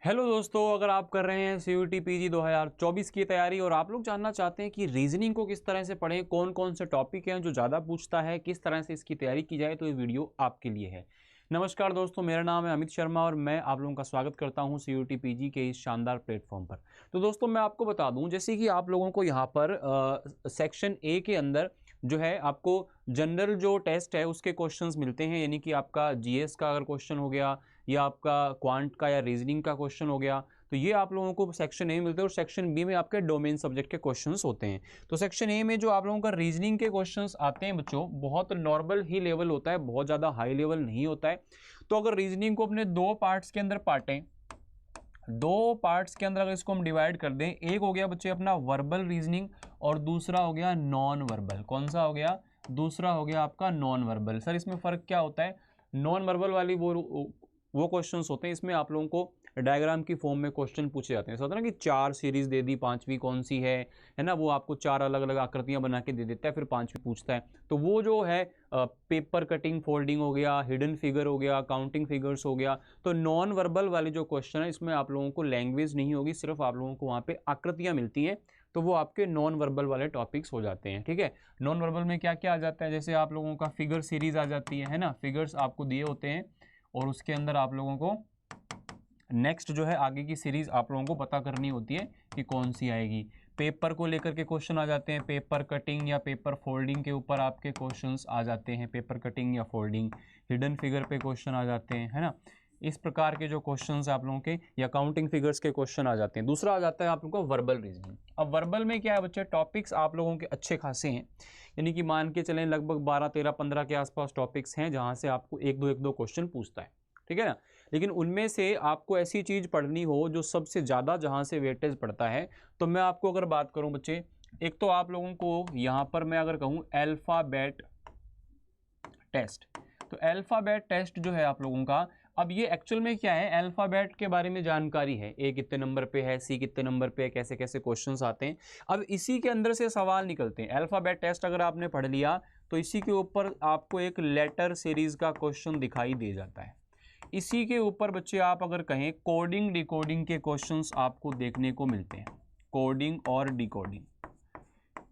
Hello दोस्तों, अगर आप कर रहे हैं CUET PG 2024 की तैयारी और आप लोग जानना चाहते हैं कि रीजनिंग को किस तरह से पढ़ें, कौन कौन से टॉपिक हैं जो ज़्यादा पूछता है, किस तरह से इसकी तैयारी की जाए, तो ये वीडियो आपके लिए है। नमस्कार दोस्तों, मेरा नाम है अमित शर्मा और मैं आप लोगों का स्वागत करता हूं CUET PG के इस शानदार प्लेटफॉर्म पर। तो दोस्तों, मैं आपको बता दूं, जैसे कि आप लोगों को यहाँ पर सेक्शन ए के अंदर जो है आपको जनरल जो टेस्ट है उसके क्वेश्चंस मिलते हैं, यानी कि आपका जीएस का अगर क्वेश्चन हो गया या आपका क्वांट का या रीजनिंग का क्वेश्चन हो गया, तो ये आप लोगों को सेक्शन ए में मिलते हैं। और सेक्शन बी में आपके डोमेन सब्जेक्ट के क्वेश्चंस होते हैं। तो सेक्शन ए में जो आप लोगों का रीजनिंग के क्वेश्चंस आते हैं बच्चों, बहुत नॉर्मल ही लेवल होता है, बहुत ज़्यादा हाई लेवल नहीं होता है। तो अगर रीजनिंग को अपने दो पार्ट्स के अंदर बांटें, दो पार्ट्स के अंदर अगर इसको हम डिवाइड कर दें, एक हो गया बच्चे अपना वर्बल रीजनिंग और दूसरा हो गया नॉन वर्बल। कौन सा हो गया? दूसरा हो गया आपका नॉन वर्बल। सर इसमें फ़र्क क्या होता है? नॉन वर्बल वाली वो क्वेश्चंस होते हैं, इसमें आप लोगों को डायग्राम की फॉर्म में क्वेश्चन पूछे जाते हैं। ऐसा होता है ना कि चार सीरीज दे दी, पांचवी कौन सी है ना, वो आपको चार अलग अलग आकृतियां बना के दे देता है, फिर पांचवी पूछता है। तो वो जो है पेपर कटिंग फोल्डिंग हो गया, हिडन फिगर हो गया, काउंटिंग फिगर्स हो गया। तो नॉन वर्बल वाले जो क्वेश्चन है, इसमें आप लोगों को लैंग्वेज नहीं होगी, सिर्फ आप लोगों को वहाँ पे आकृतियां मिलती हैं। तो वो आपके नॉन वर्बल वाले टॉपिक्स हो जाते हैं। ठीक है, नॉन वर्बल में क्या क्या आ जाता है? जैसे आप लोगों का फिगर सीरीज आ जाती है ना, फिगर्स आपको दिए होते हैं और उसके अंदर आप लोगों को नेक्स्ट जो है आगे की सीरीज आप लोगों को पता करनी होती है कि कौन सी आएगी। पेपर को लेकर के क्वेश्चन आ जाते हैं, पेपर कटिंग या पेपर फोल्डिंग के ऊपर आपके क्वेश्चंस आ जाते हैं, पेपर कटिंग या फोल्डिंग। हिडन फिगर पे क्वेश्चन आ जाते हैं, है ना। इस प्रकार के जो क्वेश्चंस आप लोगों के या काउंटिंग फिगर्स के क्वेश्चन आ जाते हैं। दूसरा आ जाता है आप लोगों को वर्बल रीजनिंग। अब वर्बल में क्या है बच्चे, टॉपिक्स आप लोगों के अच्छे खासे हैं, यानी कि मान के चलें लगभग 12, 13, 15 के आसपास टॉपिक्स हैं जहां से आपको एक दो क्वेश्चन पूछता है। ठीक है ना। लेकिन उनमें से आपको ऐसी चीज पढ़नी हो जो सबसे ज्यादा जहां से वेटेज पड़ता है, तो मैं आपको अगर बात करूं बच्चे, एक तो आप लोगों को यहां पर मैं अगर कहूं अल्फाबेट टेस्ट। तो अल्फाबेट टेस्ट जो है आप लोगों का, अब ये एक्चुअल में क्या है, अल्फाबेट के बारे में जानकारी है, ए कितने नंबर पे है, सी कितने नंबर पे है, कैसे कैसे क्वेश्चंस आते हैं। अब इसी के अंदर से सवाल निकलते हैं। अल्फाबेट टेस्ट अगर आपने पढ़ लिया तो इसी के ऊपर आपको एक लेटर सीरीज का क्वेश्चन दिखाई दे जाता है। इसी के ऊपर बच्चे आप अगर कहें कोडिंग डिकोडिंग के क्वेश्चंस आपको देखने को मिलते हैं। कोडिंग और डिकोडिंग,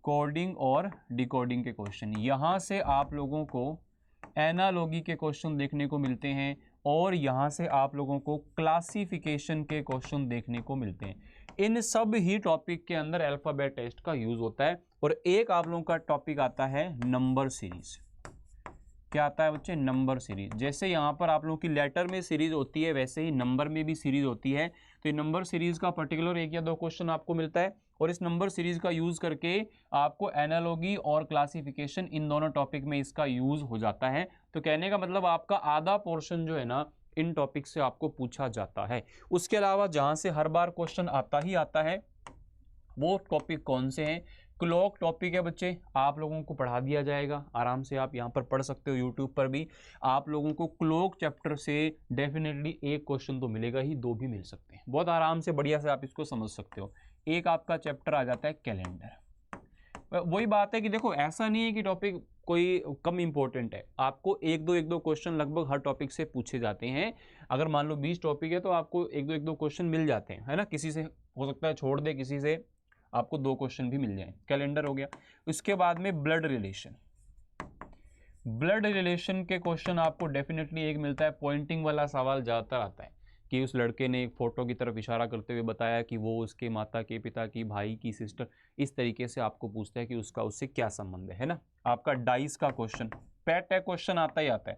कोडिंग और डिकोडिंग के क्वेश्चन, यहां से आप लोगों को एनालॉजी के क्वेश्चन देखने को मिलते हैं और यहां से आप लोगों को क्लासिफिकेशन के क्वेश्चन देखने को मिलते हैं। इन सब ही टॉपिक के अंदर अल्फाबेट टेस्ट का यूज होता है। और एक आप लोगों का टॉपिक आता है नंबर सीरीज। क्या आता है बच्चे? Number series. जैसे यहाँ पर आप लोगों की लेटर में सीरीज होती है, वैसे ही नंबर में भी सीरीज होती है। तो ये नंबर सीरीज का पर्टिकुलर एक या दो क्वेश्चन आपको मिलता है और इस नंबर सीरीज का यूज करके आपको एनालॉजी और क्लासिफिकेशन, इन दोनों टॉपिक में इसका यूज हो जाता है। तो कहने का मतलब आपका आधा पोर्शन जो है ना, इन टॉपिक से आपको पूछा जाता है। उसके अलावा जहां से हर बार क्वेश्चन आता ही आता है, वो टॉपिक कौन से हैं? क्लॉक टॉपिक है बच्चे, आप लोगों को पढ़ा दिया जाएगा, आराम से आप यहाँ पर पढ़ सकते हो। यूट्यूब पर भी आप लोगों को क्लॉक चैप्टर से डेफिनेटली एक क्वेश्चन तो मिलेगा ही, दो भी मिल सकते हैं। बहुत आराम से बढ़िया से आप इसको समझ सकते हो। एक आपका चैप्टर आ जाता है कैलेंडर। वही बात है कि देखो, ऐसा नहीं है कि टॉपिक कोई कम इंपॉर्टेंट है, आपको एक दो क्वेश्चन लगभग हर टॉपिक से पूछे जाते हैं। अगर मान लो 20 टॉपिक है तो आपको एक दो क्वेश्चन मिल जाते हैं, है ना। किसी से हो सकता है छोड़ दे, किसी से आपको दो क्वेश्चन भी मिल जाए। कैलेंडर हो गया। उसके बाद में ब्लड रिलेशन, ब्लड रिलेशन के क्वेश्चन आपको डेफिनेटली एक मिलता है। पॉइंटिंग वाला सवाल ज़्यादातर आता है कि उस लड़के ने एक फोटो की तरफ इशारा करते हुए बताया कि वो उसके माता के पिता की, भाई की, सिस्टर, इस तरीके से आपको पूछता है कि उसका उससे क्या संबंध है ना। आपका डाइस का क्वेश्चन, पेट है क्वेश्चन आता ही आता है।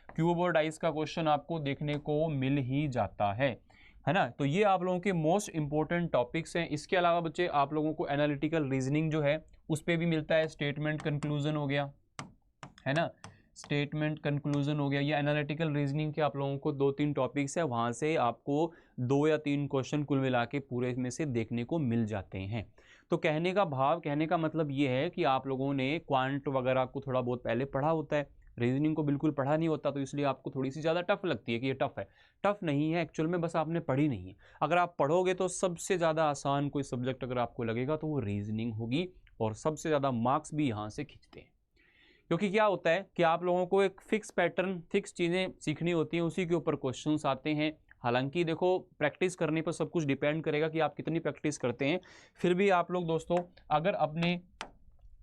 क्यूब और डाइस का क्वेश्चन आपको देखने को मिल ही जाता है ना। तो ये आप लोगों के मोस्ट इंपॉर्टेंट टॉपिक्स हैं। इसके अलावा बच्चे आप लोगों को एनालिटिकल रीजनिंग जो है उस पर भी मिलता है। स्टेटमेंट कंक्लूजन हो गया, है ना, स्टेटमेंट कंक्लूजन हो गया। ये एनालिटिकल रीजनिंग के आप लोगों को 2-3 टॉपिक्स है, वहां से आपको 2 या 3 क्वेश्चन कुल मिला के पूरे में से देखने को मिल जाते हैं। तो कहने का भाव, कहने का मतलब ये है कि आप लोगों ने क्वांट वगैरह को थोड़ा बहुत पहले पढ़ा होता है, रीजनिंग को बिल्कुल पढ़ा नहीं होता, तो इसलिए आपको थोड़ी सी ज़्यादा टफ लगती है कि ये टफ है। टफ नहीं है एक्चुअल में, बस आपने पढ़ी नहीं है। अगर आप पढ़ोगे तो सबसे ज़्यादा आसान कोई सब्जेक्ट अगर आपको लगेगा तो वो रीजनिंग होगी, और सबसे ज़्यादा मार्क्स भी यहाँ से खींचते हैं। क्योंकि क्या होता है कि आप लोगों को एक फिक्स पैटर्न, फिक्स चीज़ें सीखनी होती हैं, उसी के ऊपर क्वेश्चंस आते हैं। हालांकि देखो प्रैक्टिस करने पर सब कुछ डिपेंड करेगा कि आप कितनी प्रैक्टिस करते हैं। फिर भी आप लोग दोस्तों अगर अपने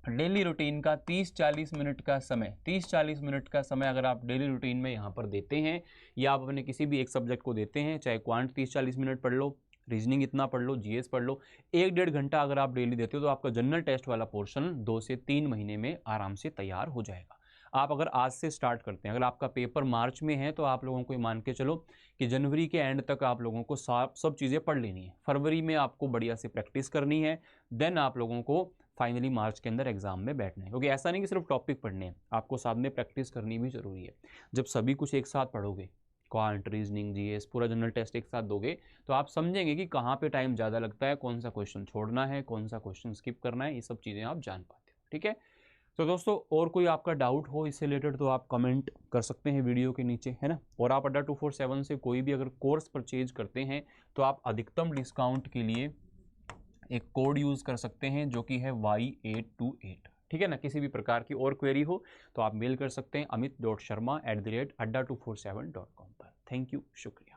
डेली रूटीन का 30-40 मिनट का समय 30-40 मिनट का समय अगर आप डेली रूटीन में यहाँ पर देते हैं या आप अपने किसी भी एक सब्जेक्ट को देते हैं, चाहे क्वांट 30-40 मिनट पढ़ लो, रीजनिंग इतना पढ़ लो, जीएस पढ़ लो, 1-1.5 घंटा अगर आप डेली देते हो तो आपका जनरल टेस्ट वाला पोर्शन 2 से 3 महीने में आराम से तैयार हो जाएगा। आप अगर आज से स्टार्ट करते हैं, अगर आपका पेपर मार्च में है तो आप लोगों को ये मान के चलो कि जनवरी के एंड तक आप लोगों को सब चीज़ें पढ़ लेनी है। फरवरी में आपको बढ़िया से प्रैक्टिस करनी है, देन आप लोगों को फाइनली मार्च के अंदर एग्जाम में बैठना है। क्योंकि ऐसा नहीं कि सिर्फ टॉपिक पढ़ने हैं, आपको साथ में प्रैक्टिस करनी भी जरूरी है। जब सभी कुछ एक साथ पढ़ोगे, क्वांट, रीजनिंग, जीएस, पूरा जनरल टेस्ट एक साथ दोगे तो आप समझेंगे कि कहाँ पे टाइम ज़्यादा लगता है, कौन सा क्वेश्चन छोड़ना है, कौन सा क्वेश्चन स्किप करना है, ये सब चीज़ें आप जान पाते हो। ठीक है, तो दोस्तों और कोई आपका डाउट हो इससे रिलेटेड तो आप कमेंट कर सकते हैं वीडियो के नीचे, है ना। और आप अड्डा 247 से कोई भी अगर कोर्स परचेज करते हैं तो आप अधिकतम डिस्काउंट के लिए एक कोड यूज़ कर सकते हैं जो कि है Y828। ठीक है ना। किसी भी प्रकार की और क्वेरी हो तो आप मेल कर सकते हैं amit.sharma@adda247.com पर। थैंक यू, शुक्रिया।